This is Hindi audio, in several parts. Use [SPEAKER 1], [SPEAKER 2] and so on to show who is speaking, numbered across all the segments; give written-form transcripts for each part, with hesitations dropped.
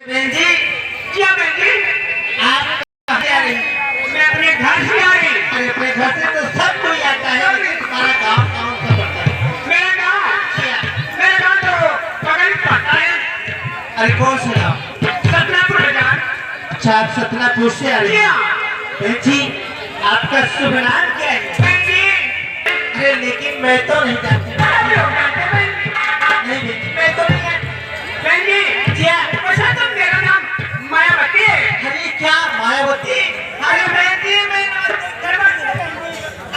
[SPEAKER 1] बहन जी,
[SPEAKER 2] क्या बहन जी?
[SPEAKER 1] आप कहाँ से आ रही?
[SPEAKER 2] मैं अपने घर से आ रही।
[SPEAKER 1] अरे अपने घर से तो सब कोई आता है, लेकिन तुम्हारा गाँव कौन सा पड़ता है?
[SPEAKER 2] मेरा गाँव? मेरा गाँव तो बगल में पड़ता है।
[SPEAKER 1] अरे कौन सा गाँव?
[SPEAKER 2] सतनापुर बाजार।
[SPEAKER 1] अच्छा, आप सतनापुर से आ रही
[SPEAKER 2] जी
[SPEAKER 1] हैं।
[SPEAKER 2] हाँ।
[SPEAKER 1] बहन जी, आपका शुभ नाम क्या है?
[SPEAKER 2] बहन जी,
[SPEAKER 1] अरे लेकिन मैं तो नहीं जानती।
[SPEAKER 2] आप लोग जानते हैं बहन जी?
[SPEAKER 1] नहीं बहन जी, मैं तो नहीं जानती।
[SPEAKER 2] बहन जी,
[SPEAKER 1] क्या?
[SPEAKER 2] वैसे तो मेरा नाम मायावती है।
[SPEAKER 1] अरे क्या मायावती?
[SPEAKER 2] अरे बहन जी, मैं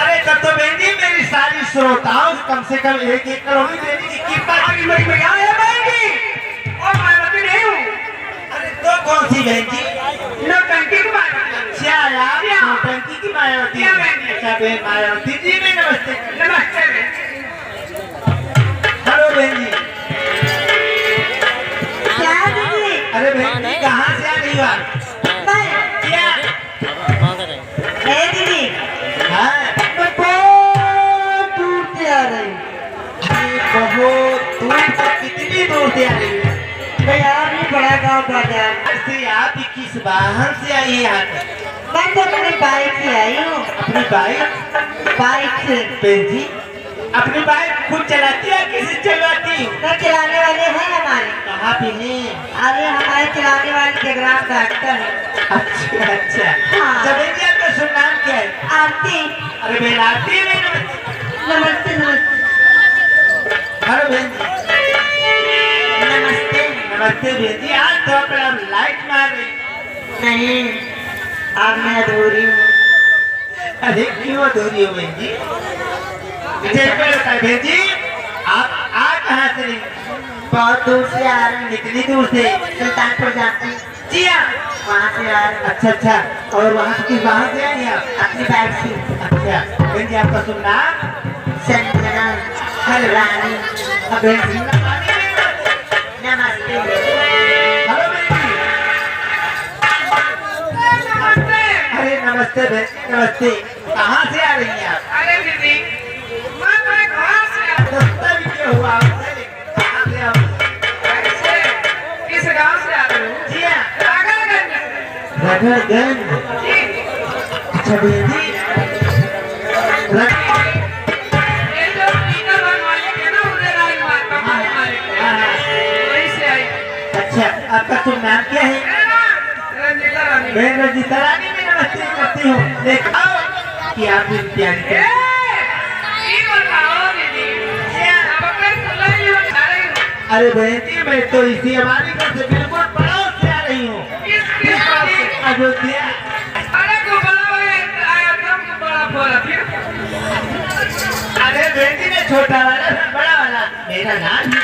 [SPEAKER 1] अरे तब तो बहन जी मेरी सारी श्रोताओं को कम से कम एक एक करोड़ देने की कृपा।
[SPEAKER 2] अरे मेरी भैया है बहन जी, और मायावती नहीं हूँ।
[SPEAKER 1] अरे तो कौन सी बहन जी?
[SPEAKER 2] नौटंकी की मायावती।
[SPEAKER 1] क्या यार,
[SPEAKER 2] क्या?
[SPEAKER 1] नौटंकी की मायावती?
[SPEAKER 2] क्या बहन जी?
[SPEAKER 1] अच्छा बहन मायावती जी, मैं नमस्ते।
[SPEAKER 2] नमस्ते बहन जी।
[SPEAKER 1] हेलो बहन जी।
[SPEAKER 3] क्या दीदी?
[SPEAKER 1] अरे बहन जी कहाँ से आ रही हो आप? क्या?
[SPEAKER 3] ए दीदी,
[SPEAKER 1] हाँ,
[SPEAKER 3] मैं बहुत दूर से आ रही हूँ।
[SPEAKER 1] अरे बहुत दूर से, कितनी दूर से आ रही हो?
[SPEAKER 3] मैं यार ये बड़ा गाँव बाजार।
[SPEAKER 1] ऐसे आप किस वाहन से आई हैं यहाँ तक?
[SPEAKER 3] मैं तो अपनी बाइक से आई हूँ।
[SPEAKER 1] अपनी बाइक?
[SPEAKER 3] बाइक से।
[SPEAKER 1] बहन जी अपनी बाइक खुद चलाती है, किसी से चलवाती?
[SPEAKER 3] तो चलाने वाले हैं हमारे।
[SPEAKER 1] कहाँ पे हैं?
[SPEAKER 3] अरे हमारे चलाने वाले जगराम डॉक्टर है।
[SPEAKER 1] अच्छा अच्छा।
[SPEAKER 3] हाँ।
[SPEAKER 1] तो बहन जी आपका शुभ नाम क्या है?
[SPEAKER 3] आरती।
[SPEAKER 1] अरे बहन आरती है, बहन नमस्ते।
[SPEAKER 3] नमस्ते नमस्ते
[SPEAKER 1] हेलो बहन जी।
[SPEAKER 3] नमस्ते।
[SPEAKER 1] नमस्ते बहन जी, आज तो आप लाइट मार रही।
[SPEAKER 3] नहीं, आज मैं अधूरी हूँ।
[SPEAKER 1] अरे क्यों अधूरी हो बहन जी? मुझे एक बार बताइए बहन जी, आप आ कहाँ से रही?
[SPEAKER 3] बहुत दूर से आ रही हूँ।
[SPEAKER 1] कितनी दूर से?
[SPEAKER 3] सुल्तानपुर जाते हैं,
[SPEAKER 1] जी हाँ।
[SPEAKER 3] वहाँ से आ रही हूँ।
[SPEAKER 1] अच्छा अच्छा, और वहाँ से किस वहाँ से आई आप?
[SPEAKER 3] अपनी बाइक से।
[SPEAKER 1] अच्छा बहन जी आपका शुभ नाम?
[SPEAKER 3] संजना रानी।
[SPEAKER 1] अब बहन जी
[SPEAKER 3] नमस्ते।
[SPEAKER 1] हेलो बहन जी।
[SPEAKER 2] नमस्ते।
[SPEAKER 1] अरे नमस्ते बहन जी, नमस्ते। कहाँ से आ रही हैं आप?
[SPEAKER 2] अरे दीदी, मैं अपने घर से आ
[SPEAKER 1] रास्ता भी क्यों हुआ आपसे? कहाँ से आप?
[SPEAKER 2] ऐसे इस गांव से आ रही हूँ।
[SPEAKER 1] जी हाँ,
[SPEAKER 2] राघवगंज।
[SPEAKER 1] रघुगंज।
[SPEAKER 2] जी,
[SPEAKER 1] अच्छा बहन जी
[SPEAKER 2] ये जो पीटर बनवाने के ना उधर आई माता हमारे वहीं से आई।
[SPEAKER 1] अच्छा, आपका शुभ नाम क्या है?
[SPEAKER 2] रंजीता रानी।
[SPEAKER 1] मैं रंजीता रानी में नमस्ते करती हूँ। देखो कि आप भी प्यारी
[SPEAKER 2] ए, ये बताओ दीदी, अब अपने सुलह ही हो जा रही हूँ।
[SPEAKER 1] अरे बहन जी मैं तो इसी हमारे घर से बिल्कुल पड़ोस से आ रही हूँ,
[SPEAKER 2] किस बात से?
[SPEAKER 1] अयोध्या।
[SPEAKER 2] अरे गुब्बारा आया एकदम बड़ा बोला फिर।
[SPEAKER 1] अरे बहन जी ने छोटा वाला था, बड़ा वाला मेरा नाम ही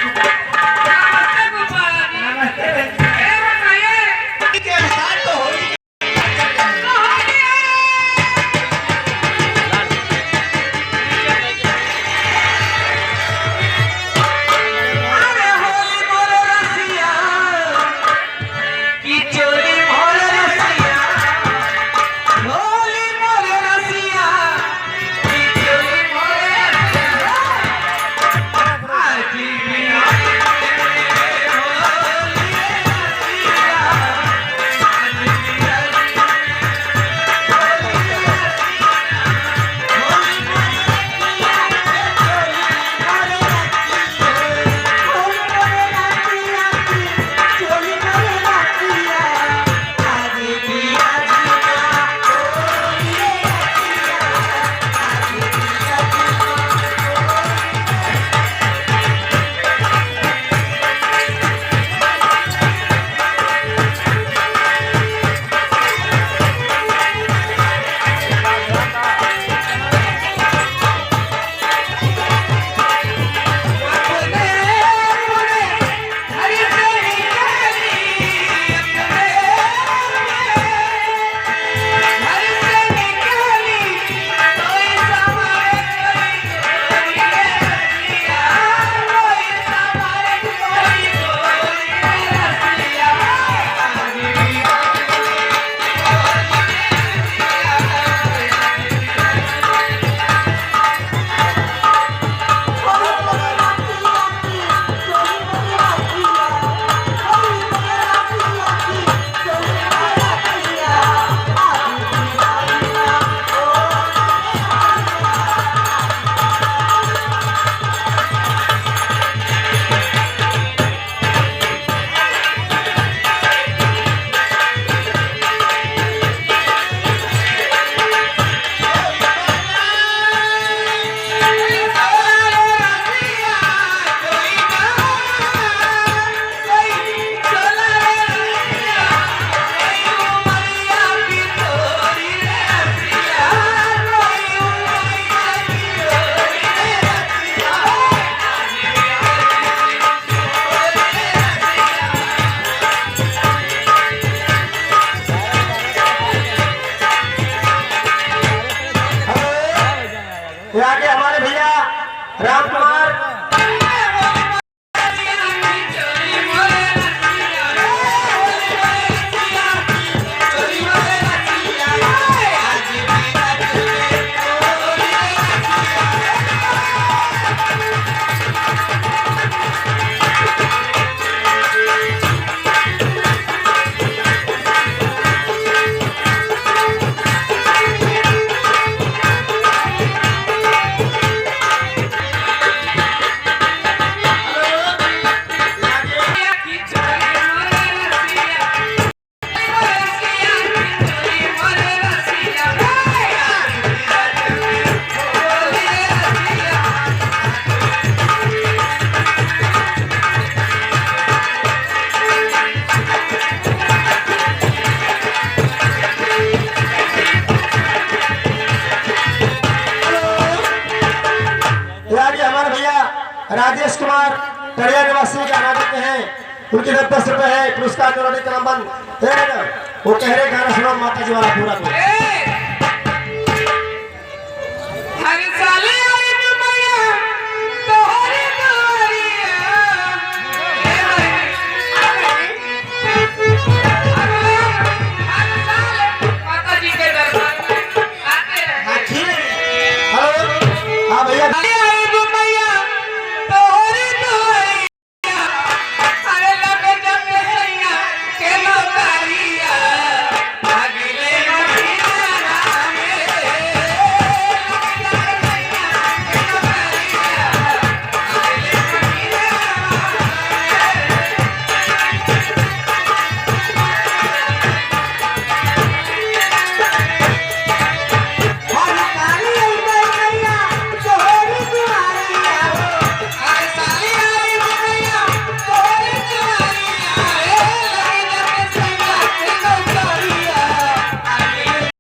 [SPEAKER 2] नमस्ते गुब्बारा जी।
[SPEAKER 1] नमस्ते बहन जी।
[SPEAKER 2] ए, बताइए।
[SPEAKER 1] के अनुसार तो होली
[SPEAKER 3] अरे होली मोरे रसिया की चोरी मोरे रसिया। होली मोरे रसिया की चोरी मोरे रसिया। आज भी
[SPEAKER 4] कड़िया निवासी गाना देते हैं, उनकी तरफ 10 रुपए है पुरस्कार जोड़ने का नंबर। वो कह रहे गाना सुनो माता जी वाला पूरा।
[SPEAKER 2] हर साल